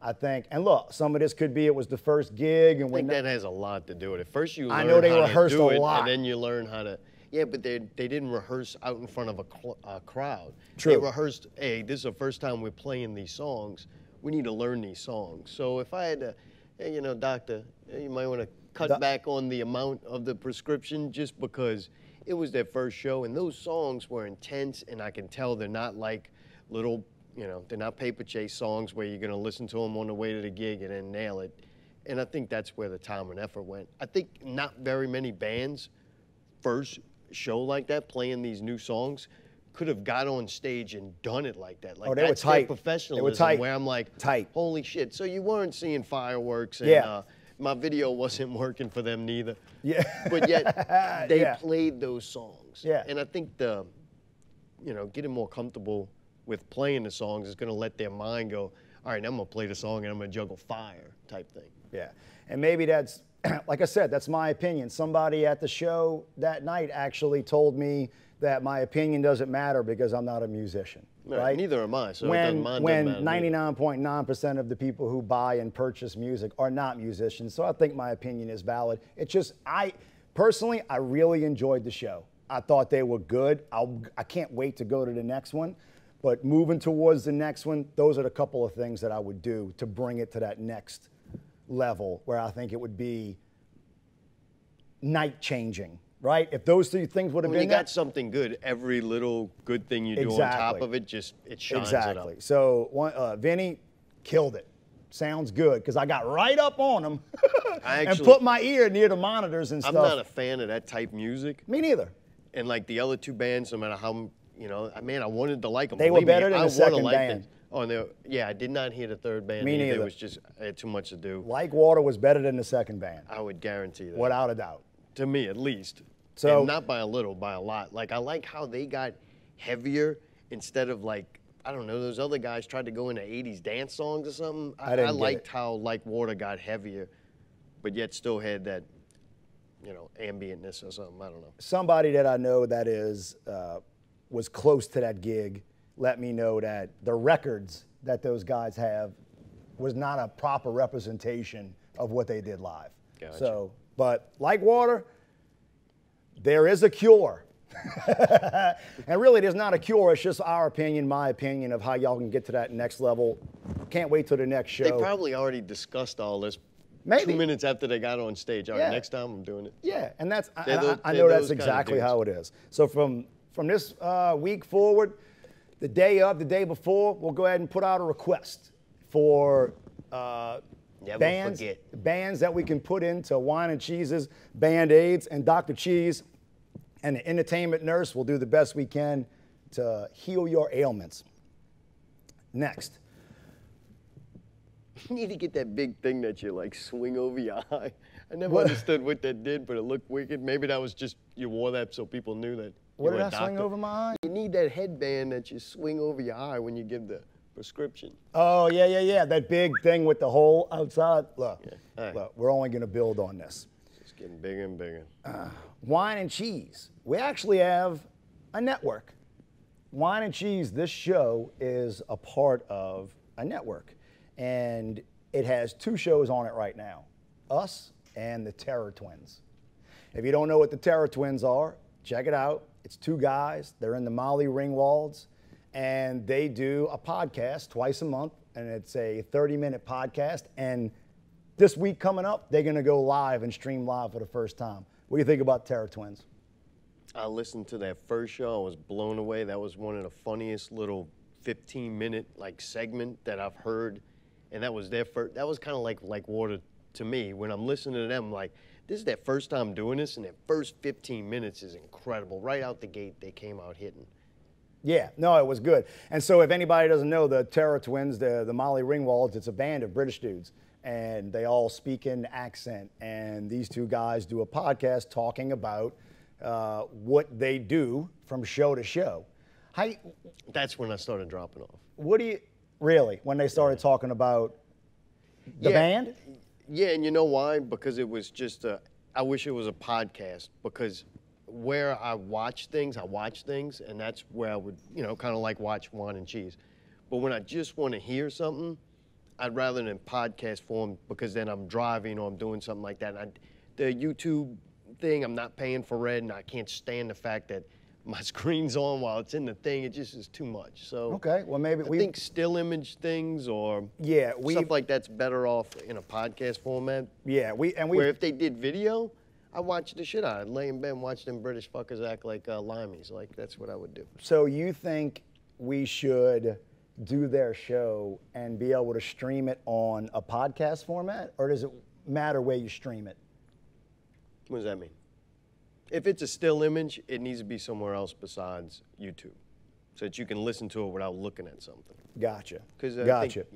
I think, and look, some of this could be it was the first gig. And I think that has a lot to do with it. First you learn I know they how rehearsed to do a it, lot. and then you learn how to, yeah, but they didn't rehearse out in front of a crowd. True. They rehearsed, hey, this is the first time we're playing these songs. We need to learn these songs. So if I had to, hey, you know, doctor, you might want to cut back on the amount of the prescription just because it was their first show, and those songs were intense, and I can tell they're not like little, you know, they're not Paper Chase songs where you're going to listen to them on the way to the gig and then nail it. And I think that's where the time and effort went. I think not very many bands, first show like that, playing these new songs, could have got on stage and done it like that. Like, they were that's tight. their professionalism, They were tight. where I'm like, holy shit. So you weren't seeing fireworks, and my video wasn't working for them neither. Yeah. But yet they played those songs. Yeah. And I think you know, getting more comfortable with playing the songs is going to let their mind go, all right, I'm going to play the song and I'm going to juggle fire type thing. Yeah. And maybe that's, like I said, that's my opinion. Somebody at the show that night actually told me that my opinion doesn't matter because I'm not a musician. Right? Neither am I. So when 99.9% of the people who buy and purchase music are not musicians, so I think my opinion is valid. It's just, personally, I really enjoyed the show. I thought they were good. I can't wait to go to the next one. But moving towards the next one, those are the couple of things that I would do to bring it to that next level where I think it would be night changing. Right? If those three things would have been you got something good, every little good thing you do on top of it, it shines it up. So Vinny killed it. Sounds good, because I got right up on him and put my ear near the monitors and stuff. I'm not a fan of that type music. Me neither. And like the other two bands, no matter how, you know, man, I wanted to like them. They were better than the second band. I did not hear the third band. Me neither. It was just, I had too much to do. Like Water was better than the second band. I would guarantee that. Without a doubt. To me, at least. So, and not by a little, by a lot. Like, I like how they got heavier instead of like, I don't know, those other guys tried to go into 80s dance songs or something. I liked how Like Water got heavier, but yet still had that, you know, ambientness or something. I don't know. Somebody that I know that was close to that gig let me know that the records that those guys have was not a proper representation of what they did live. Gotcha. So, but Like Water, there is a cure. And really, there's not a cure. It's just our opinion, my opinion of how y'all can get to that next level. Can't wait till the next show. They probably already discussed all this 2 minutes after they got on stage. All right, next time I'm doing it. Yeah, and that's I know that's exactly how it is. So from this week forward, the day of, the day before, we'll go ahead and put out a request for Never forget. Bands that we can put into Wine and Cheese's Band-Aids, and Dr. Cheese and the entertainment nurse will do the best we can to heal your ailments. Next. You need to get that big thing that you like swing over your eye. I never understood what that did, but it looked wicked. Maybe that was just you wore that so people knew that. What did I swing over my eye? You need that headband that you swing over your eye when you give the prescription. Oh, yeah. That big thing with the hole outside. Look, Right. look, we're only going to build on this. It's getting bigger and bigger. Wine and Cheese. We actually have a network. Wine and Cheese, this show is a part of a network. And it has 2 shows on it right now, us and the Terror Twins. If you don't know what the Terror Twins are, check it out. It's 2 guys. They're in the Molly Ringwalds, and they do a podcast twice a month, and it's a 30-minute podcast. And this week coming up, they're going to go live and stream live for the first time. What do you think about Terror Twins? I listened to that first show. I was blown away. That was one of the funniest little 15-minute like segment that I've heard. And that was their first, that was kind of like water to me. When I'm listening to them, like, this is their first time doing this, and their first 15 minutes is incredible. Right out the gate, they came out hitting. Yeah, no, it was good. And so if anybody doesn't know, the Terror Twins, the Molly Ringwalds, it's a band of British dudes, and they all speak in accent. And these 2 guys do a podcast talking about what they do from show to show. That's when I started dropping off. What do you... Really? When they started talking about the band? Yeah, and you know why? Because it was just I wish it was a podcast, because where I watch things, and that's where I would, kind of like watch Wine and Cheese. But when I just want to hear something, I'd rather than podcast form, because then I'm driving or I'm doing something like that. And the YouTube thing, I'm not paying for it, and I can't stand the fact that my screen's on while it's in the thing. It just is too much. So okay, well maybe I think still image things or stuff like that's better off in a podcast format. Yeah, where if they did video, I watch the shit out of it. Lay in bed and watch them British fuckers act like limeys. Like that's what I would do. So you think we should do their show and be able to stream it on a podcast format, or does it matter where you stream it? What does that mean? If it's a still image, it needs to be somewhere else besides YouTube, so that you can listen to it without looking at something. Gotcha. Because I think,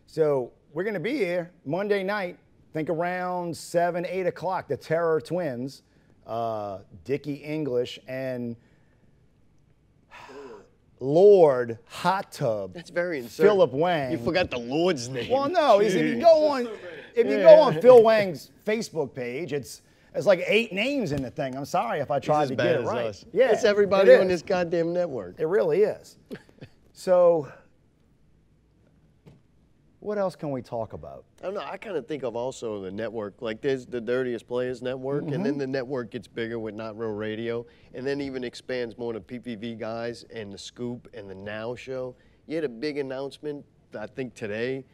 So we're going to be here Monday night, think around 7, 8 o'clock, the Terror Twins, Dickie English, and Lord Hot Tub. That's very insane. Philip Wang. You forgot the Lord's name. Well, no, if you go on Phil Wang's Facebook page, it's like 8 names in the thing. I'm sorry if I tried to get it right. Us. Yeah, it's everybody on this goddamn network. It really is. So, what else can we talk about? I don't know. I kind of think of also the network. Like there's the Dirtiest Players Network, and then the network gets bigger with Not Real Radio, and then even expands more to PPV guys and the Scoop and the Now Show. You had a big announcement, I think today,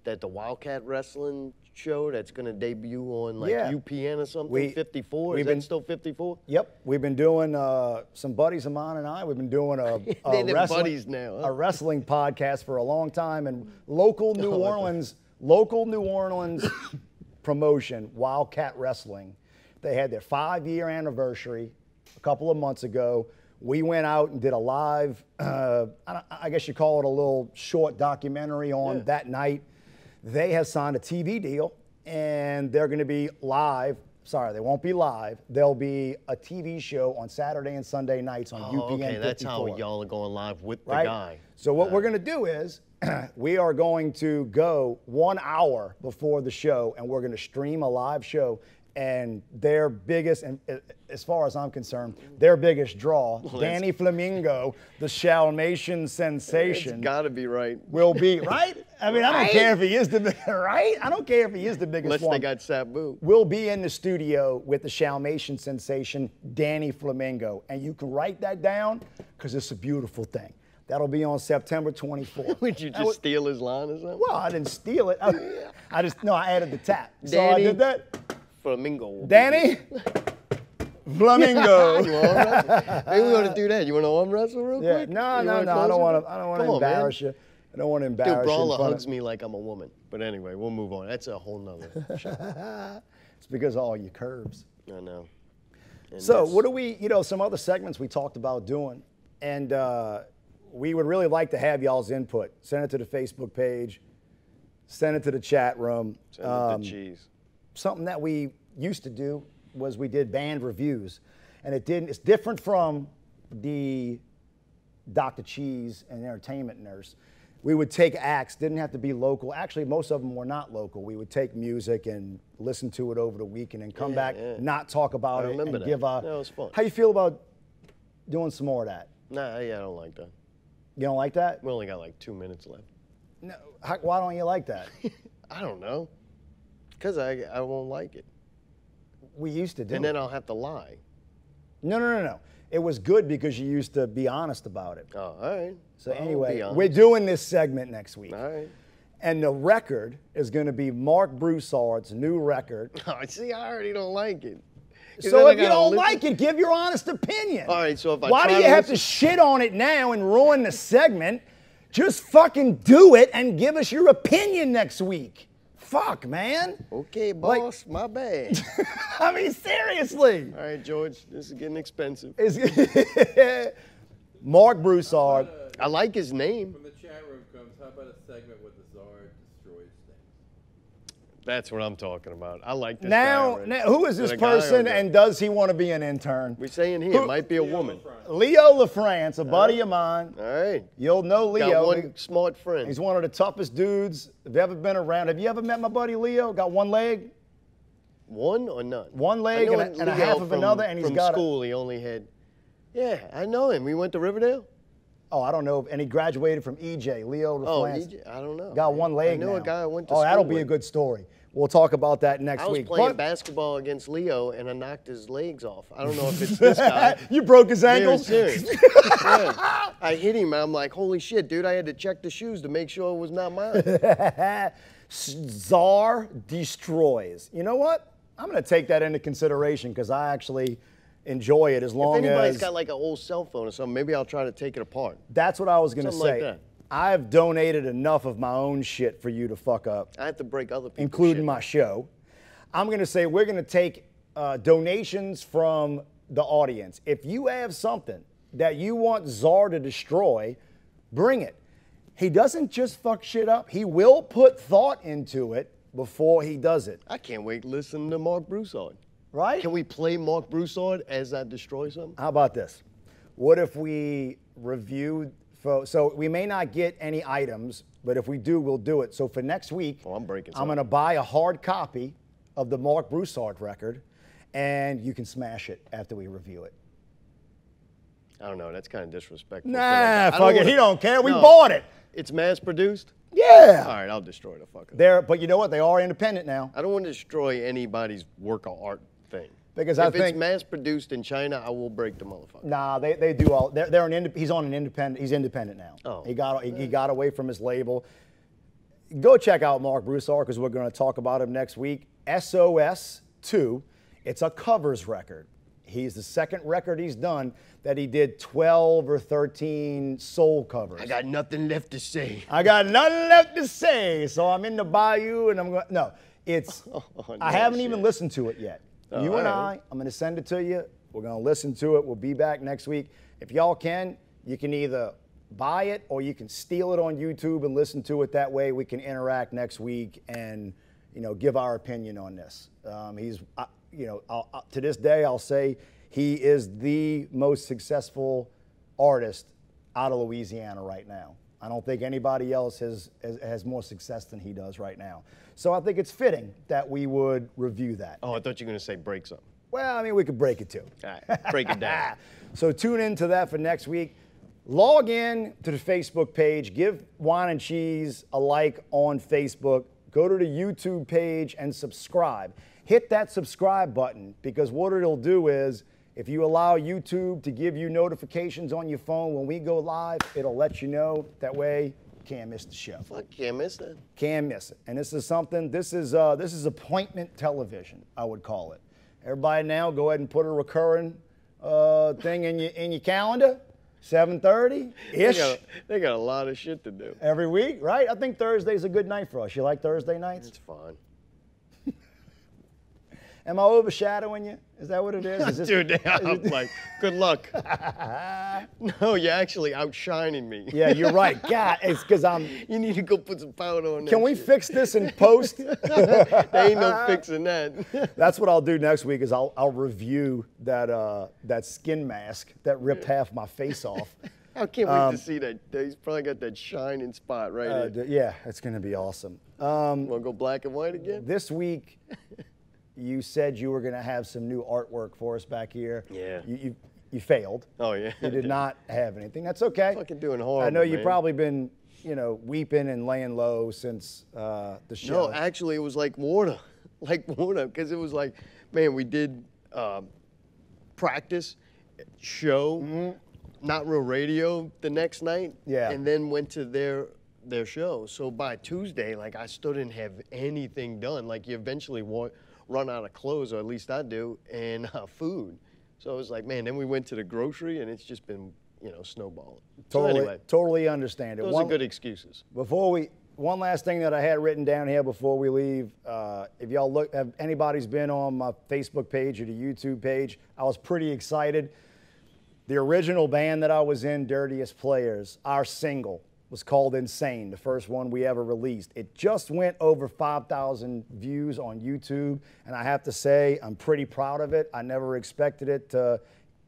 that the Wildcat Wrestling show that's going to debut on like UPN or something, 54. Is that still 54? Yep. We've been doing, some buddies of mine and I, we've been doing a buddies now, huh? A wrestling podcast for a long time, and local New Orleans promotion, Wildcat Wrestling. They had their 5-year anniversary a couple of months ago. We went out and did a live, I guess you call it a little short documentary on that night. They have signed a TV deal, and they're going to be live. Sorry, they won't be live. There'll be a TV show on Saturday and Sunday nights on UPN 54. Okay, that's how y'all are going live with the guy. So what we're going to do is we are going to go 1 hour before the show, and we're going to stream a live show. And their biggest, and as far as I'm concerned, their biggest draw, Danny Flamingo, the Shalmation sensation. It's got to be right. Will be, right? I mean, I don't care if he is the, right? I don't care if he is the biggest Unless one. they got Sabu. We'll be in the studio with the Shalmation sensation, Danny Flamingo. And you can write that down because it's a beautiful thing. That'll be on September 24th. Would you just steal his line or something? Well, I didn't steal it. I added the tap. So I did that. Flamingo. Danny? Flamingo. Maybe we want to do that. You want to arm wrestle real quick? No. I don't want to embarrass you. I don't want to embarrass Dude, Brawler you. hugs me like I'm a woman. But anyway, we'll move on. That's a whole nother show. It's because of all your curves. I know. And So what do we, some other segments we talked about doing, and we would really like to have y'all's input. Send it to the Facebook page, send it to the chat room. Send it to Cheese. Something that we used to do was we did band reviews, and it's different from the Dr. Cheese and Entertainment Nurse. We would take acts, didn't have to be local. Actually, most of them were not local. We would take music and listen to it over the weekend and come back, not talk about it, and give a. That was fun. How you feel about doing some more of that? Nah, yeah, I don't like that. You don't like that? We only got like 2 minutes left. No. Why don't you like that? I don't know. Because I won't like it. We used to do And then it. I'll have to lie. No. It was good because you used to be honest about it. Oh, all right. So I'll anyway, be honest. we're doing this segment next week. All right. And the record is going to be Mark Broussard's new record. Oh, see, I already don't like it. So if you don't like it, give your honest opinion. All right, so if I Why try do you have to shit on it now and ruin the segment? Just fucking do it and give us your opinion next week. Fuck, man. Okay, boss, my bad. I mean, seriously. All right, George, this is getting expensive. Mark Broussard. I like his name. From the chat room comes, how about a segment with the Czars destroys things? That's what I'm talking about. I like this Now, guy. now, who is this Is it a guy or a person, girl? and does he want to be an intern? We're saying here, it might be a woman. Leo LaFrance, a buddy of mine. All right. You'll know Leo. Got one smart friend. He's one of the toughest dudes I've ever been around. Have you ever met my buddy Leo? Got one leg? One or none? One leg I know and a Leo half of another, and he's from got school, he only had. Yeah, I know him. We went to Riverdale. Oh, I don't know. And he graduated from EJ, Leo Oh, LaFrance. EJ? I don't know. Got one leg I know now. a guy I went to Oh, school that'll be a with. good story. We'll talk about that next I was week. playing basketball against Leo, and I knocked his legs off. I don't know if it's this guy. You broke his Very ankles? serious. Yeah. I hit him, and I'm like, holy shit, dude, I had to check the shoes to make sure it was not mine. Czar destroys. You know what? I'm going to take that into consideration because I actually enjoy it as long If anybody's as. got like an old cell phone or something, maybe I'll try to take it apart. That's what I was going to Something say. like that. I've donated enough of my own shit for you to fuck up, I have to break other people's including shit. my show. I'm going to say we're going to take donations from the audience. If you have something that you want Czar to destroy, bring it. He doesn't just fuck shit up. He will put thought into it before he does it. I can't wait to listen to Mark Broussard. Right? Can we play Mark Broussard as I destroy something? How about this? What if we review, so we may not get any items, but if we do, we'll do it. So for next week, Oh, I'm breaking I'm something. going to buy a hard copy of the Mark Broussard record, and you can smash it after we review it. I don't know. That's kind of disrespectful. Nah, I don't fuck it. wanna- He don't care. We No. bought it. It's mass produced? Yeah. All right, I'll destroy the fucker. But you know what? They are independent now. I don't want to destroy anybody's work of art thing. Because if I it's think- mass produced in China, I will break the motherfucker. Nah, they do all. They're he's on an independent. He's independent now. Oh. He got away from his label. Go check out Mark Broussard because we're going to talk about him next week. SOS 2. It's a covers record. He's the second record he's done that he did 12 or 13 soul covers. I got nothing left to say. I got nothing left to say, so I'm in the bayou and I'm going. No, it's. I haven't even listened to it yet. Oh, You and all right. I'm going to send it to you. We're going to listen to it. We'll be back next week. If y'all can, you can either buy it or you can steal it on YouTube and listen to it. That way we can interact next week and give our opinion on this. He's to this day I'll say he is the most successful artist out of Louisiana right now. I don't think anybody else has more success than he does right now. So I think it's fitting that we would review that. Oh, I thought you were going to say break something. Well, I mean, we could break it too. All right, break it down. So tune into that for next week. Log in to the Facebook page. Give Wine and Cheese a like on Facebook. Go to the YouTube page and subscribe. Hit that subscribe button because what it'll do is if you allow YouTube to give you notifications on your phone when we go live, it'll let you know. That way, you can't miss the show. Fuck, can't miss that. Can't miss it. And this is something, this is appointment television, I would call it. Everybody now go ahead and put a recurring thing in your calendar. 7:30 ish. They got a lot of shit to do. Every week, right? I think Thursday's a good night for us. You like Thursday nights? It's fun. Am I overshadowing you? Is that what it is? Is this, Dude, I'm like, good luck. No, you're actually outshining me. Yeah, you're right. God, it's because I'm. You need to go put some powder on that. Can we shit. fix this in post? There ain't no fixing that. That's what I'll do next week. Is I'll review that skin mask that ripped half my face off. I can't wait to see that. He's probably got that shining spot right here. Yeah, it's gonna be awesome. Want to go black and white again? This week, you said you were gonna have some new artwork for us back here. Yeah. You failed. Oh yeah. You did not have anything. That's okay. Fucking doing horrible. I know you've man. probably been, weeping and laying low since the show. No, actually, it was like water, because it was like, man, we did practice, show, not real radio the next night, Yeah. and then went to their show. So by Tuesday, like I still didn't have anything done. Like you eventually run out of clothes, or at least I do, and food. So it was like, man. Then we went to the grocery, and it's just been, snowballing. Totally, So anyway, totally understand it. those are good excuses. One last thing that I had written down here before we leave. If y'all if anybody's been on my Facebook page or the YouTube page, I was pretty excited. The original band that I was in, Dirtiest Players, our single was called Insane, the first one we ever released. It just went over 5,000 views on YouTube, and I have to say, I'm pretty proud of it. I never expected it to,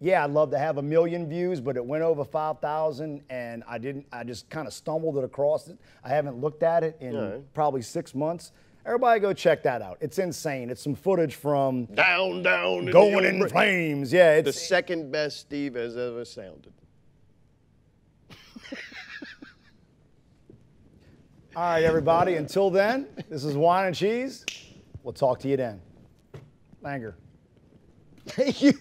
I'd love to have 1 million views, but it went over 5,000, and I just kind of stumbled it across it. I haven't looked at it in probably 6 months. Everybody go check that out. It's insane. It's some footage from Down, Going in Flames. Yeah, it's the second best Steve has ever sounded. All right, everybody. Until then, this is Wine and Cheese. We'll talk to you then. Langer. Thank you.